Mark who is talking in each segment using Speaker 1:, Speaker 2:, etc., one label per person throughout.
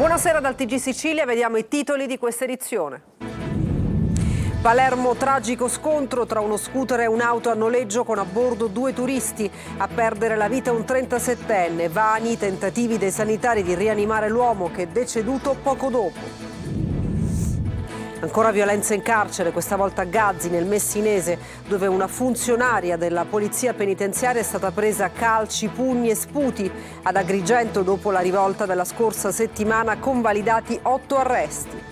Speaker 1: Buonasera dal TG Sicilia, vediamo i titoli di questa edizione. Palermo, tragico scontro tra uno scooter e un'auto a noleggio con a bordo 2 turisti. A perdere la vita un 37enne. Vani tentativi dei sanitari di rianimare l'uomo che è deceduto poco dopo. Ancora violenza in carcere, questa volta a Gazzi, nel Messinese, dove una funzionaria della polizia penitenziaria è stata presa a calci, pugni e sputi. Ad Agrigento, dopo la rivolta della scorsa settimana, convalidati 8 arresti.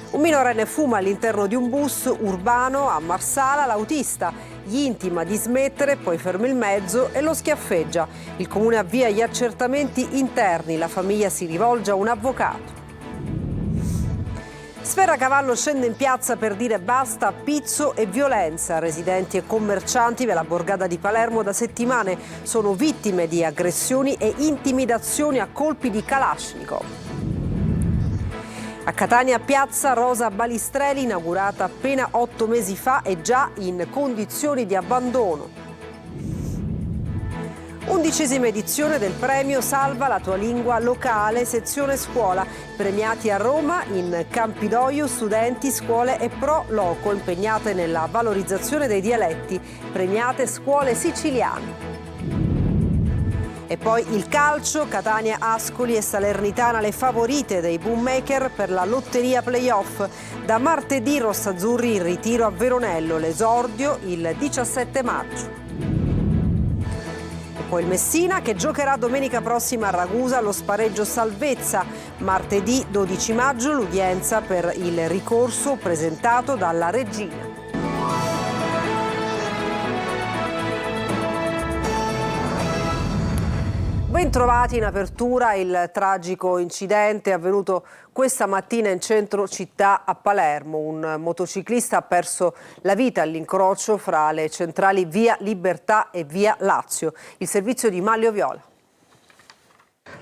Speaker 1: Un minorenne fuma all'interno di un bus urbano a Marsala, l'autista gli intima di smettere, poi ferma il mezzo e lo schiaffeggia. Il comune avvia gli accertamenti interni, la famiglia si rivolge a un avvocato. Sferacavallo scende in piazza per dire basta a pizzo e violenza. Residenti e commercianti della borgata di Palermo da settimane sono vittime di aggressioni e intimidazioni a colpi di Kalashnikov. A Catania, piazza Rosa Balistrelli, inaugurata appena 8 mesi fa e già in condizioni di abbandono. 11ª edizione del premio Salva la tua lingua locale, sezione scuola. Premiati a Roma in Campidoglio studenti, scuole e pro loco impegnate nella valorizzazione dei dialetti. Premiate scuole siciliane. E poi il calcio, Catania, Ascoli e Salernitana le favorite dei bookmaker per la lotteria playoff. Da martedì rossazzurri in ritiro a Veronello, l'esordio il 17 maggio. Poi il Messina che giocherà domenica prossima a Ragusa allo spareggio salvezza. Martedì 12 maggio l'udienza per il ricorso presentato dalla regina. Bentrovati in apertura. Il tragico incidente avvenuto questa mattina in centro città a Palermo. Un motociclista ha perso la vita all'incrocio fra le centrali Via Libertà e Via Lazio. Il servizio di Manlio Viola.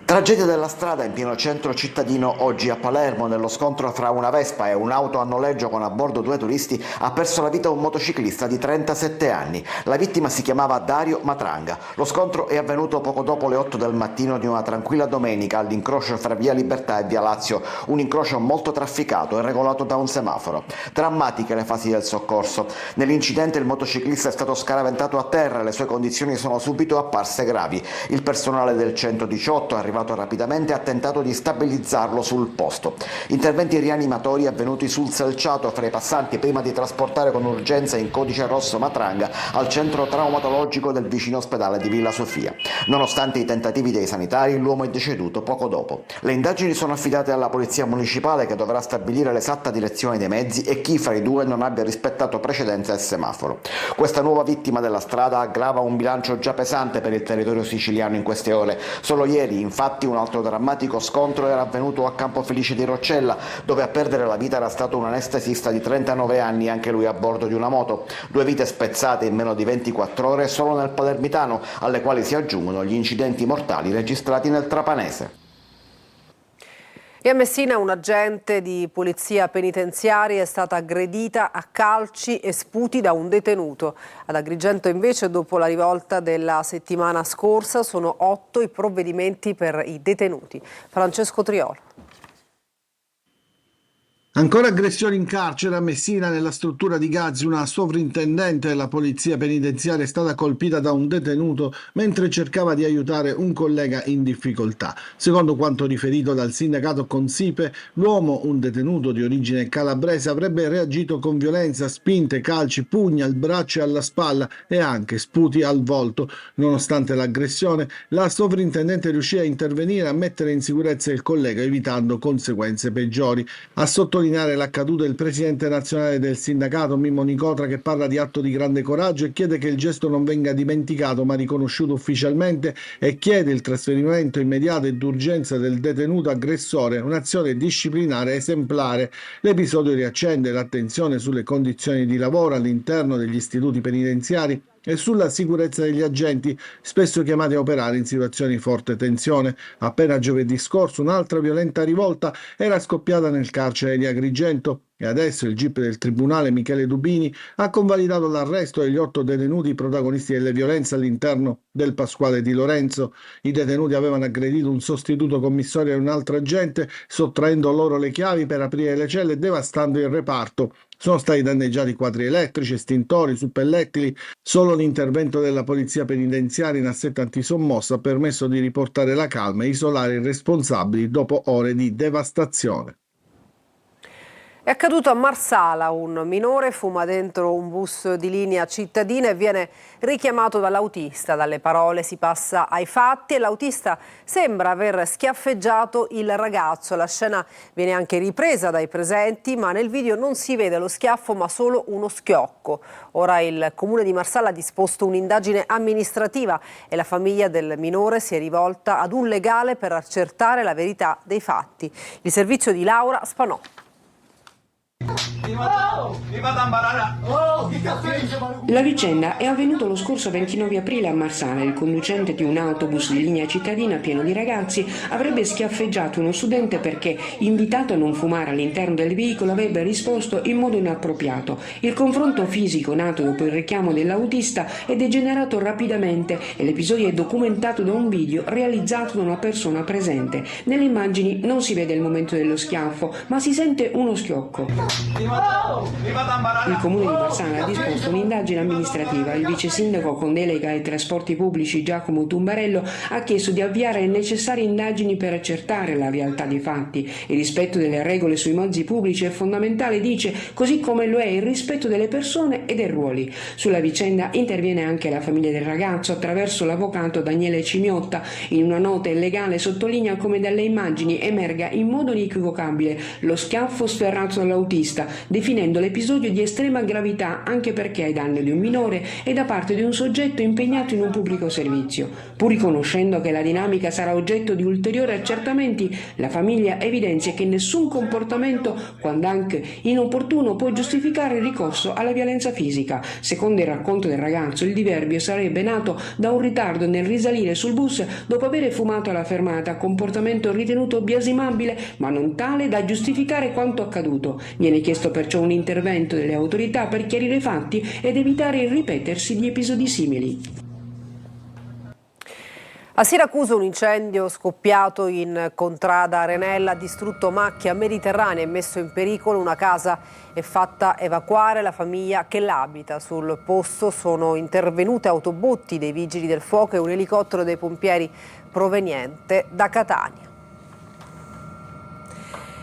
Speaker 2: Tragedia della strada in pieno centro cittadino oggi a Palermo. Nello scontro fra una Vespa e un'auto a noleggio con a bordo 2 turisti ha perso la vita un motociclista di 37 anni. La vittima si chiamava Dario Matranga. Lo scontro è avvenuto poco dopo le 8 del mattino di una tranquilla domenica all'incrocio fra Via Libertà e Via Lazio, un incrocio molto trafficato e regolato da un semaforo. Drammatiche le fasi del soccorso. Nell'incidente il motociclista è stato scaraventato a terra e le sue condizioni sono subito apparse gravi. Il personale del 118 arrivato rapidamente ha tentato di stabilizzarlo sul posto. Interventi rianimatori avvenuti sul selciato fra i passanti prima di trasportare con urgenza in codice rosso Matranga al centro traumatologico del vicino ospedale di Villa Sofia. Nonostante i tentativi dei sanitari, l'uomo è deceduto poco dopo. Le indagini sono affidate alla polizia municipale che dovrà stabilire l'esatta direzione dei mezzi e chi fra i due non abbia rispettato precedenza e semaforo. Questa nuova vittima della strada aggrava un bilancio già pesante per il territorio siciliano in queste ore. Solo ieri, infatti, un altro drammatico scontro era avvenuto a Campofelice di Roccella, dove a perdere la vita era stato un anestesista di 39 anni, anche lui a bordo di una moto. 2 vite spezzate in meno di 24 ore solo nel palermitano, alle quali si aggiungono gli incidenti mortali registrati nel trapanese.
Speaker 1: E a Messina un agente di polizia penitenziaria è stata aggredita a calci e sputi da un detenuto. Ad Agrigento invece, dopo la rivolta della settimana scorsa, sono 8 i provvedimenti per i detenuti. Francesco Triolo.
Speaker 3: Ancora aggressioni in carcere a Messina. Nella struttura di Gazzi una sovrintendente della polizia penitenziaria è stata colpita da un detenuto mentre cercava di aiutare un collega in difficoltà. Secondo quanto riferito dal sindacato Consipe, l'uomo, un detenuto di origine calabrese, avrebbe reagito con violenza, spinte, calci, pugni al braccio e alla spalla e anche sputi al volto. Nonostante l'aggressione, la sovrintendente riuscì a intervenire e a mettere in sicurezza il collega evitando conseguenze peggiori. A sottolineare l'accaduto il presidente nazionale del sindacato Mimmo Nicotra, che parla di atto di grande coraggio e chiede che il gesto non venga dimenticato ma riconosciuto ufficialmente, e chiede il trasferimento immediato e d'urgenza del detenuto aggressore, un'azione disciplinare esemplare. L'episodio riaccende l'attenzione sulle condizioni di lavoro all'interno degli istituti penitenziari e sulla sicurezza degli agenti, spesso chiamati a operare in situazioni di forte tensione. Appena giovedì scorso un'altra violenta rivolta era scoppiata nel carcere di Agrigento. E adesso il GIP del Tribunale Michele Dubini ha convalidato l'arresto degli 8 detenuti protagonisti delle violenze all'interno del Pasquale Di Lorenzo. I detenuti avevano aggredito un sostituto commissario e un altro agente, sottraendo loro le chiavi per aprire le celle e devastando il reparto. Sono stati danneggiati quadri elettrici, estintori, suppellettili. Solo l'intervento della polizia penitenziaria in assetto antisommossa ha permesso di riportare la calma e isolare i responsabili dopo ore di devastazione.
Speaker 1: È accaduto a Marsala, un minore fuma dentro un bus di linea cittadina e viene richiamato dall'autista. Dalle parole si passa ai fatti e l'autista sembra aver schiaffeggiato il ragazzo. La scena viene anche ripresa dai presenti, ma nel video non si vede lo schiaffo ma solo uno schiocco. Ora il comune di Marsala ha disposto un'indagine amministrativa e la famiglia del minore si è rivolta ad un legale per accertare la verità dei fatti. Il servizio di Laura Spanò.
Speaker 4: La vicenda è avvenuta lo scorso 29 aprile a Marsala. Il conducente di un autobus di linea cittadina pieno di ragazzi avrebbe schiaffeggiato uno studente perché, invitato a non fumare all'interno del veicolo, avrebbe risposto in modo inappropriato. Il confronto fisico, nato dopo il richiamo dell'autista, è degenerato rapidamente e l'episodio è documentato da un video realizzato da una persona presente. Nelle immagini non si vede il momento dello schiaffo, ma si sente uno schiocco. Il comune di Marsala ha disposto un'indagine amministrativa. Il vice sindaco con delega ai trasporti pubblici Giacomo Tumbarello ha chiesto di avviare le necessarie indagini per accertare la realtà dei fatti. Il rispetto delle regole sui mezzi pubblici è fondamentale, dice, così come lo è il rispetto delle persone e dei ruoli. Sulla vicenda interviene anche la famiglia del ragazzo attraverso l'avvocato Daniele Cimiotta. In una nota il legale sottolinea come dalle immagini emerga in modo inequivocabile lo schiaffo sferrato dall'autista, definendo l'episodio di estrema gravità anche perché ai danni di un minore e da parte di un soggetto impegnato in un pubblico servizio. Pur riconoscendo che la dinamica sarà oggetto di ulteriori accertamenti, la famiglia evidenzia che nessun comportamento, quando anche inopportuno, può giustificare il ricorso alla violenza fisica. Secondo il racconto del ragazzo, il diverbio sarebbe nato da un ritardo nel risalire sul bus dopo aver fumato alla fermata, comportamento ritenuto biasimabile ma non tale da giustificare quanto accaduto. Viene chiesto perciò un intervento delle autorità per chiarire i fatti ed evitare il ripetersi di episodi simili.
Speaker 1: A Siracusa un incendio scoppiato in contrada Arenella ha distrutto macchia mediterranea e messo in pericolo una casa. È fatta evacuare la famiglia che l'abita. Sul posto sono intervenute autobotti dei vigili del fuoco e un elicottero dei pompieri proveniente da Catania.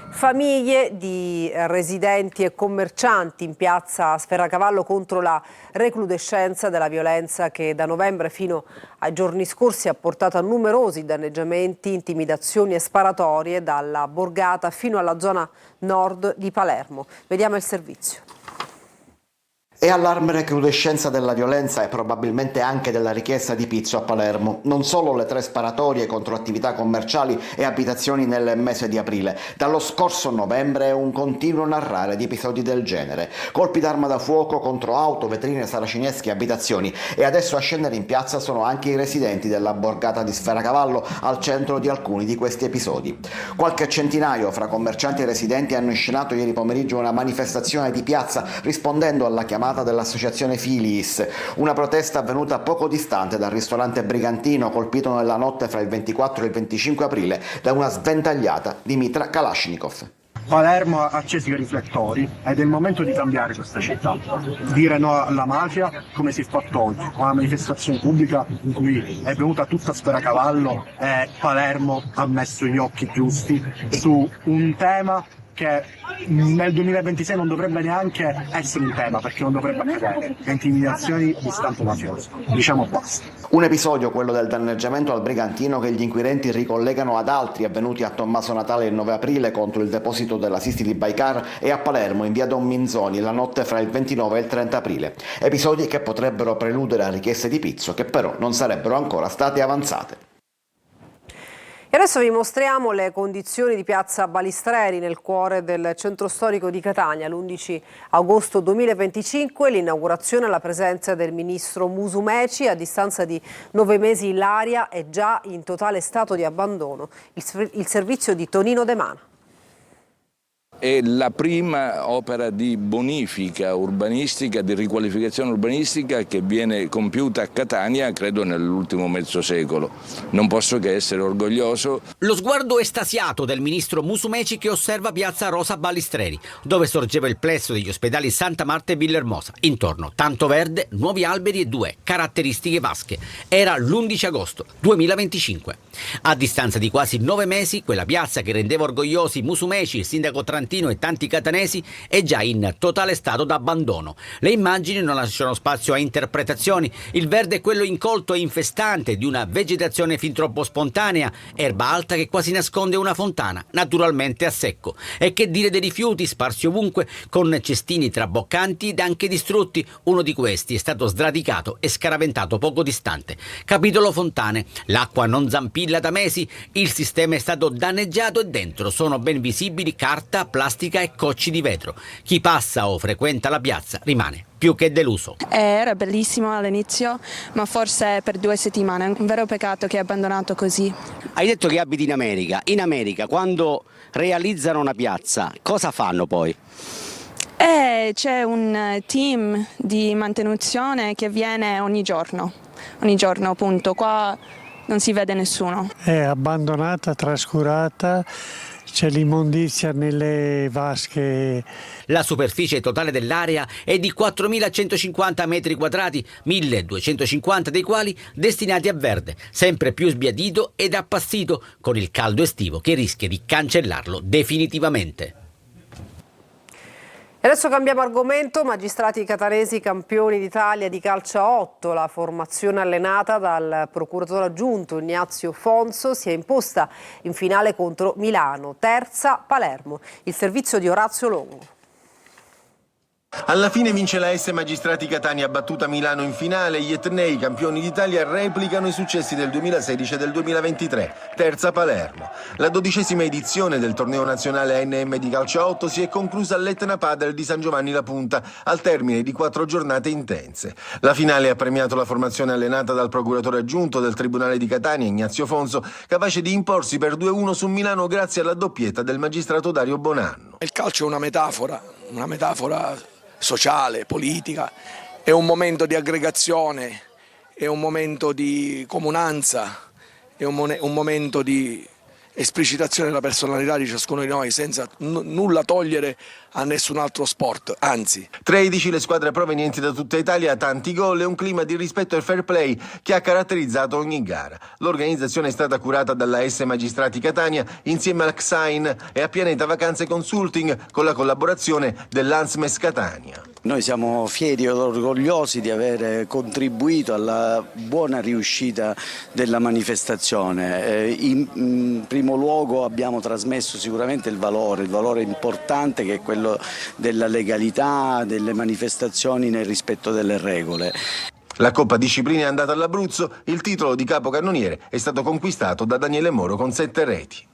Speaker 1: Famiglie di residenti e commercianti in piazza Sferracavallo contro la recrudescenza della violenza che da novembre fino ai giorni scorsi ha portato a numerosi danneggiamenti, intimidazioni e sparatorie dalla borgata fino alla zona nord di Palermo. Vediamo il servizio.
Speaker 2: E allarme recrudescenza della violenza e probabilmente anche della richiesta di pizzo a Palermo. Non solo le 3 sparatorie contro attività commerciali e abitazioni nel mese di aprile. Dallo scorso novembre è un continuo narrare di episodi del genere. Colpi d'arma da fuoco contro auto, vetrine, saracinesche e abitazioni. E adesso a scendere in piazza sono anche i residenti della borgata di Sferacavallo al centro di alcuni di questi episodi. Qualche centinaio fra commercianti e residenti hanno inscenato ieri pomeriggio una manifestazione di piazza rispondendo alla chiamata dell'associazione Filis, una protesta avvenuta poco distante dal ristorante Brigantino colpito nella notte fra il 24 e il 25 aprile da una sventagliata di mitra Kalashnikov.
Speaker 5: Palermo ha acceso i riflettori ed è il momento di cambiare questa città, dire no alla mafia come si è fatto oggi, una manifestazione pubblica in cui è venuta tutta Sferacavallo e Palermo ha messo gli occhi giusti su un tema che nel 2026 non dovrebbe neanche essere un tema, perché non dovrebbe accadere, le intimidazioni di stampo mafioso. Diciamo basta.
Speaker 2: Un episodio, quello del danneggiamento al Brigantino, che gli inquirenti ricollegano ad altri avvenuti a Tommaso Natale il 9 aprile contro il deposito della Sistili Baikar e a Palermo in via Don Minzoni la notte fra il 29 e il 30 aprile. Episodi che potrebbero preludere a richieste di pizzo che però non sarebbero ancora state avanzate.
Speaker 1: E adesso vi mostriamo le condizioni di piazza Balistreri nel cuore del centro storico di Catania. L'11 agosto 2025 l'inaugurazione alla presenza del ministro Musumeci. A distanza di 9 mesi l'area è già in totale stato di abbandono. Il servizio di Tonino De Mana.
Speaker 6: È la prima opera di bonifica urbanistica, di riqualificazione urbanistica che viene compiuta a Catania, credo nell'ultimo mezzo secolo. Non posso che essere orgoglioso.
Speaker 7: Lo sguardo estasiato del ministro Musumeci che osserva piazza Rosa Balistreri, dove sorgeva il plesso degli ospedali Santa Marta e Villahermosa. Intorno tanto verde, nuovi alberi e due caratteristiche vasche. Era l'11 agosto 2025. A distanza di quasi 9 mesi, quella piazza che rendeva orgogliosi Musumeci, il sindaco Trantino e tanti catanesi è già in totale stato d'abbandono. Le immagini non lasciano spazio a interpretazioni. Il verde è quello incolto e infestante di una vegetazione fin troppo spontanea, erba alta che quasi nasconde una fontana, naturalmente a secco. E che dire dei rifiuti sparsi ovunque, con cestini traboccanti ed anche distrutti. Uno di questi è stato sradicato e scaraventato poco distante. Capitolo fontane. L'acqua non zampilla da mesi, il sistema è stato danneggiato e dentro sono ben visibili carta, plastica e cocci di vetro. Chi passa o frequenta la piazza rimane più che deluso.
Speaker 8: Era bellissimo all'inizio, ma forse per 2 settimane. Un vero peccato che è abbandonato così.
Speaker 7: Hai detto che abiti in America. In America, quando realizzano una piazza, cosa fanno poi?
Speaker 8: C'è un team di manutenzione che viene ogni giorno, appunto. Qua non si vede nessuno.
Speaker 9: È abbandonata, trascurata. C'è l'immondizia nelle vasche.
Speaker 7: La superficie totale dell'area è di 4.150 metri quadrati, 1.250 dei quali destinati a verde, sempre più sbiadito ed appassito con il caldo estivo che rischia di cancellarlo definitivamente.
Speaker 1: Adesso cambiamo argomento. Magistrati catanesi campioni d'Italia di calcio a 8. La formazione allenata dal procuratore aggiunto Ignazio Fonso si è imposta in finale contro Milano, terza Palermo. Il servizio di Orazio Longo.
Speaker 10: Alla fine vince la S Magistrati Catania, battuta Milano in finale. Gli etnei, campioni d'Italia, replicano i successi del 2016 e del 2023. Terza Palermo. La 12ª edizione del torneo nazionale ANM di calcio a 8 si è conclusa all'Etna Padel di San Giovanni La Punta, al termine di 4 giornate intense. La finale ha premiato la formazione allenata dal procuratore aggiunto del Tribunale di Catania, Ignazio Fonso, capace di imporsi per 2-1 su Milano grazie alla doppietta del magistrato Dario Bonanno.
Speaker 11: Il calcio è una metafora sociale, politica, è un momento di aggregazione, è un momento di comunanza, è un momento di esplicitazione della personalità di ciascuno di noi senza nulla togliere a nessun altro sport, anzi.
Speaker 10: 13 le squadre provenienti da tutta Italia, tanti gol e un clima di rispetto e fair play che ha caratterizzato ogni gara. L'organizzazione è stata curata dalla S Magistrati Catania insieme al XAIN e a Pianeta Vacanze Consulting con la collaborazione dell'Ansmes Catania.
Speaker 12: Noi siamo fieri ed orgogliosi di aver contribuito alla buona riuscita della manifestazione. In primo luogo abbiamo trasmesso sicuramente il valore importante che è quello della legalità, delle manifestazioni nel rispetto delle regole.
Speaker 10: La Coppa Discipline è andata all'Abruzzo, il titolo di capocannoniere è stato conquistato da Daniele Moro con 7 reti.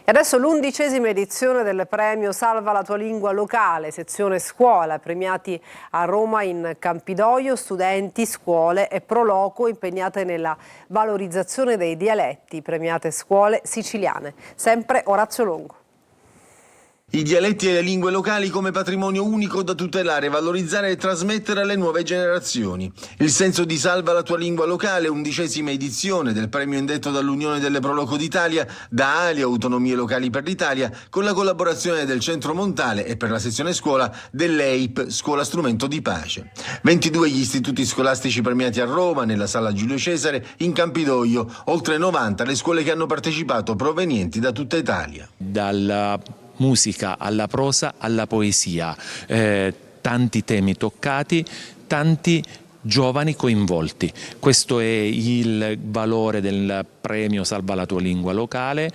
Speaker 1: E adesso l'11ª edizione del premio Salva la tua lingua locale, sezione scuola, premiati a Roma in Campidoglio, studenti, scuole e pro loco impegnate nella valorizzazione dei dialetti, premiate scuole siciliane. Sempre Orazio Longo.
Speaker 10: I dialetti e le lingue locali come patrimonio unico da tutelare, valorizzare e trasmettere alle nuove generazioni. Il senso di Salva la tua lingua locale, 11ª edizione del premio indetto dall'Unione delle Pro Loco d'Italia, da Ali Autonomie Locali per l'Italia, con la collaborazione del Centro Montale e per la sezione scuola dell'EIP, Scuola Strumento di Pace. 22 gli istituti scolastici premiati a Roma, nella Sala Giulio Cesare, in Campidoglio, oltre 90 le scuole che hanno partecipato provenienti da tutta Italia.
Speaker 13: Dalla musica alla prosa alla poesia, tanti temi toccati, tanti giovani coinvolti. Questo è il valore del premio Salva la tua lingua locale,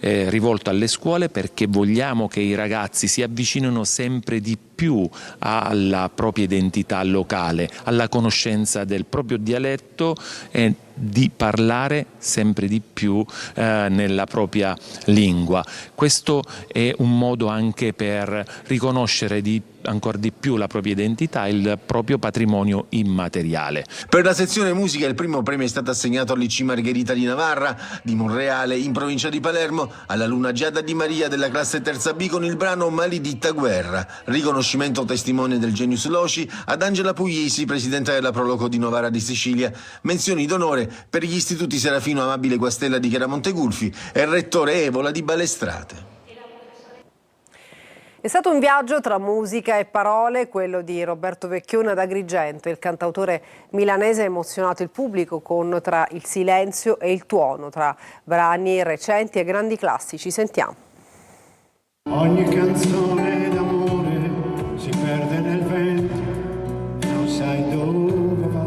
Speaker 13: rivolto alle scuole, perché vogliamo che i ragazzi si avvicinino sempre di più alla propria identità locale, alla conoscenza del proprio dialetto e di parlare sempre di più nella propria lingua. Questo è un modo anche per riconoscere ancora di più la propria identità, il proprio patrimonio immateriale.
Speaker 10: Per la sezione musica il primo premio è stato assegnato al Liceo Margherita di Navarra di Monreale, in provincia di Palermo, alla Luna Giada Di Maria della classe terza B con il brano Maledetta guerra. Riconoscimento testimone del Genius Loci ad Angela Puglisi, presidente della Proloco di Novara di Sicilia. Menzioni d'onore per gli istituti Serafino Amabile Guastella di Chiaramonte Gulfi e il rettore Evola di Balestrate.
Speaker 1: È stato un viaggio tra musica e parole, quello di Roberto Vecchioni ad Agrigento. Il cantautore milanese ha emozionato il pubblico con Tra il silenzio e il tuono, tra brani recenti e grandi classici. Sentiamo.
Speaker 14: Ogni canzone d'amore si perde nel vento, non sai dove va.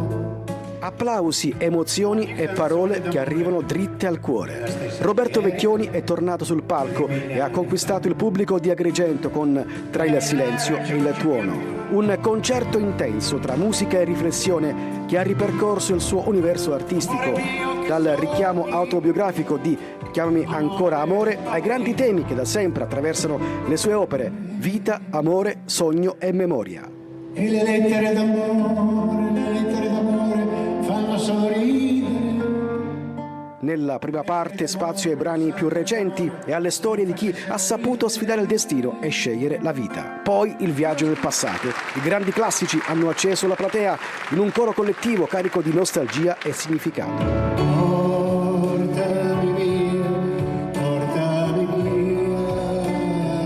Speaker 15: Applausi, emozioni e parole che arrivano dritte al cuore. Roberto Vecchioni è tornato sul palco e ha conquistato il pubblico di Agrigento con Tra il silenzio e il tuono. Un concerto intenso tra musica e riflessione che ha ripercorso il suo universo artistico, dal richiamo autobiografico di Chiamami ancora amore ai grandi temi che da sempre attraversano le sue opere: vita, amore, sogno e memoria.
Speaker 14: E le lettere d'amore fanno sorridere.
Speaker 15: Nella prima parte spazio ai brani più recenti e alle storie di chi ha saputo sfidare il destino e scegliere la vita. Poi il viaggio nel passato. I grandi classici hanno acceso la platea in un coro collettivo carico di nostalgia e significato.
Speaker 14: Portami via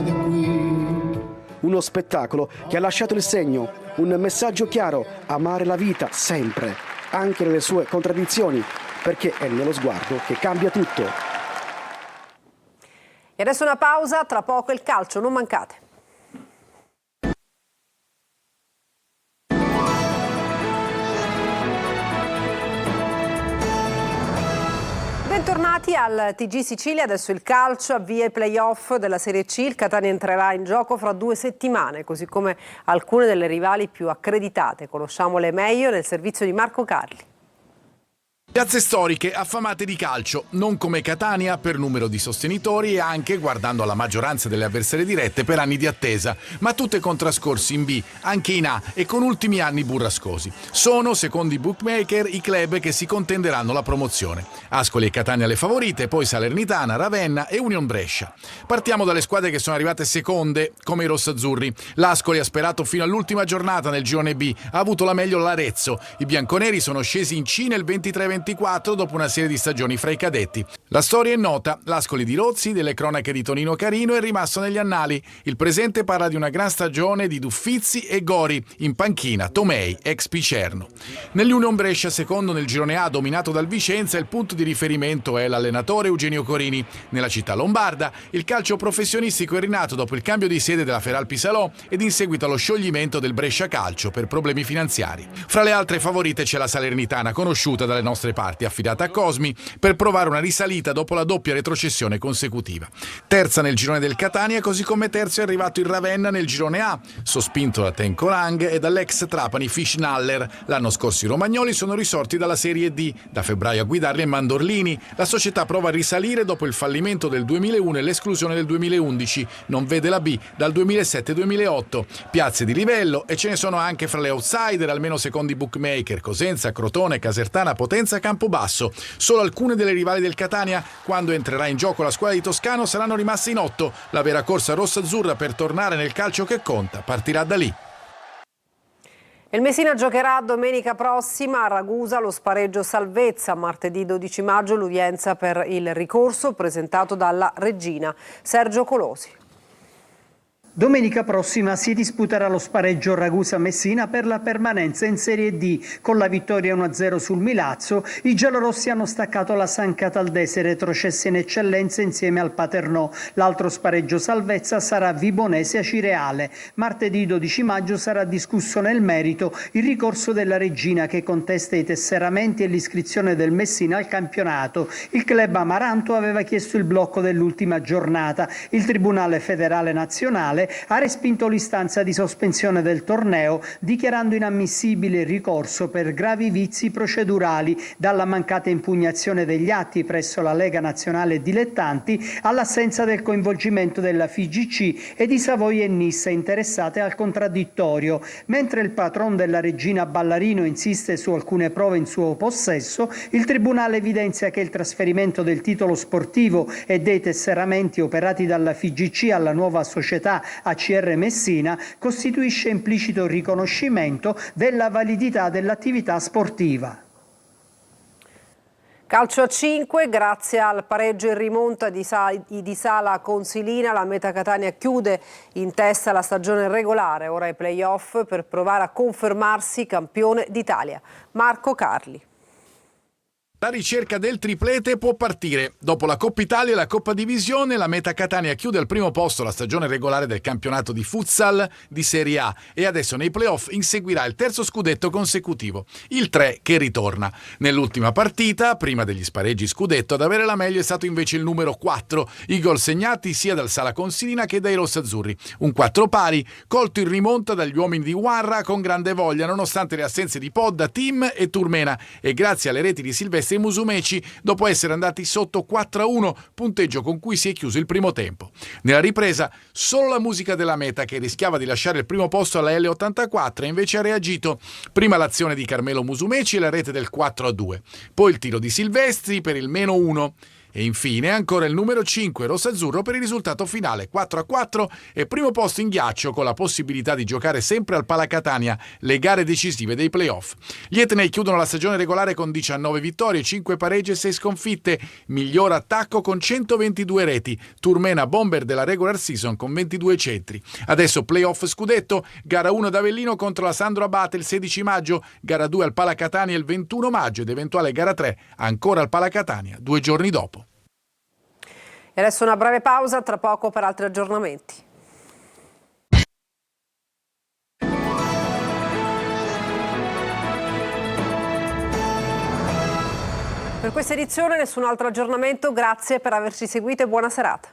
Speaker 14: da qui.
Speaker 15: Uno spettacolo che ha lasciato il segno, un messaggio chiaro: amare la vita sempre, anche nelle sue contraddizioni, perché è nello sguardo che cambia tutto.
Speaker 1: E adesso una pausa, tra poco il calcio, non mancate. Bentornati al TG Sicilia, adesso il calcio, avvia i play-off della Serie C, il Catania entrerà in gioco fra 2 settimane, così come alcune delle rivali più accreditate. Conosciamole meglio nel servizio di Marco Carli.
Speaker 16: Piazze storiche affamate di calcio, non come Catania per numero di sostenitori e anche, guardando alla maggioranza delle avversarie dirette, per anni di attesa, ma tutte con trascorsi in B, anche in A e con ultimi anni burrascosi. Sono, secondo i bookmaker, i club che si contenderanno la promozione. Ascoli e Catania le favorite, poi Salernitana, Ravenna e Union Brescia. Partiamo dalle squadre che sono arrivate seconde, come i rossazzurri. L'Ascoli ha sperato fino all'ultima giornata nel girone B, ha avuto la meglio l'Arezzo. I bianconeri sono scesi in C nel 23-24 dopo una serie di stagioni fra i cadetti. La storia è nota, l'Ascoli di Rozzi, delle cronache di Tonino Carino, è rimasto negli annali. Il presente parla di una gran stagione di Duffizzi e Gori, in panchina Tomei, ex Picerno. Nell'Union Brescia, secondo nel girone A dominato dal Vicenza, il punto di riferimento è l'allenatore Eugenio Corini. Nella città lombarda, il calcio professionistico è rinato dopo il cambio di sede della Feralpi Salò ed in seguito allo scioglimento del Brescia Calcio per problemi finanziari. Fra le altre favorite c'è la Salernitana, conosciuta dalle nostre parti, affidata a Cosmi per provare una risalita dopo la doppia retrocessione consecutiva. Terza nel girone del Catania, così come terzo è arrivato il Ravenna nel girone A, sospinto da Tenco Lang e dall'ex Trapani Fischnaller. L'anno scorso i romagnoli sono risorti dalla Serie D, da febbraio a guidarli è Mandorlini. La società prova a risalire dopo il fallimento del 2001 e l'esclusione del 2011, non vede la B dal 2007-2008. Piazze di livello e ce ne sono anche fra le outsider, almeno secondo i bookmaker: Cosenza, Crotone, Casertana, Potenza, Campobasso. Solo alcune delle rivali del Catania, quando entrerà in gioco la squadra di Toscano, saranno rimaste in 8. La vera corsa rossa-azzurra per tornare nel calcio che conta partirà da lì.
Speaker 1: Il Messina giocherà domenica prossima a Ragusa lo spareggio salvezza. Martedì 12 maggio l'udienza per il ricorso presentato dalla Regina. Sergio Colosi.
Speaker 17: Domenica prossima si disputerà lo spareggio Ragusa-Messina per la permanenza in Serie D. Con la vittoria 1-0 sul Milazzo, i giallorossi hanno staccato la San Cataldese, retrocessa in eccellenza insieme al Paternò. L'altro spareggio salvezza sarà Vibonese-Acireale. Martedì 12 maggio sarà discusso nel merito il ricorso della Regina che contesta i tesseramenti e l'iscrizione del Messina al campionato. Il club amaranto aveva chiesto il blocco dell'ultima giornata. Il Tribunale Federale Nazionale Nazionale ha respinto l'istanza di sospensione del torneo, dichiarando inammissibile il ricorso per gravi vizi procedurali, dalla mancata impugnazione degli atti presso la Lega Nazionale Dilettanti all'assenza del coinvolgimento della FIGC e di Savoia e Nissa interessate al contraddittorio. Mentre il patron della Regina Ballarino insiste su alcune prove in suo possesso, il Tribunale evidenzia che il trasferimento del titolo sportivo e dei tesseramenti operati dalla FIGC alla nuova società ACR Messina costituisce implicito riconoscimento della validità dell'attività sportiva.
Speaker 1: Calcio a 5, grazie al pareggio in rimonta di Sala con Silina, la Meta Catania chiude in testa la stagione regolare, ora ai play-off per provare a confermarsi campione d'Italia. Marco Carli.
Speaker 16: La ricerca del triplete può partire. Dopo la Coppa Italia e la Coppa Divisione, la Meta Catania chiude al primo posto la stagione regolare del campionato di futsal di Serie A e adesso nei playoff inseguirà il terzo scudetto consecutivo, il 3 che ritorna. Nell'ultima partita, prima degli spareggi scudetto, ad avere la meglio è stato invece il numero 4, i gol segnati sia dal Sala Consilina che dai rossazzurri. Un 4 pari, colto in rimonta dagli uomini di Guarra con grande voglia, nonostante le assenze di Podda, Tim e Turmena, e grazie alle reti di Silvestri e Musumeci dopo essere andati sotto 4-1, punteggio con cui si è chiuso il primo tempo. Nella ripresa solo la musica della Meta, che rischiava di lasciare il primo posto alla L84, invece ha reagito. Prima l'azione di Carmelo Musumeci e la rete del 4-2, poi il tiro di Silvestri per il -1. E infine ancora il numero 5 rossazzurro per il risultato finale 4-4 e primo posto in ghiaccio, con la possibilità di giocare sempre al Pala Catania le gare decisive dei playoff. Gli Etnei chiudono la stagione regolare con 19 vittorie, 5 pareggi e 6 sconfitte, miglior attacco con 122 reti, Turmena bomber della regular season con 22 centri. Adesso playoff scudetto, gara 1 ad Avellino contro la Sandro Abate il 16 maggio, gara 2 al Pala Catania il 21 maggio ed eventuale gara 3 ancora al Pala Catania 2 giorni dopo.
Speaker 1: E adesso una breve pausa, tra poco per altri aggiornamenti. Per questa edizione nessun altro aggiornamento, grazie per averci seguito e buona serata.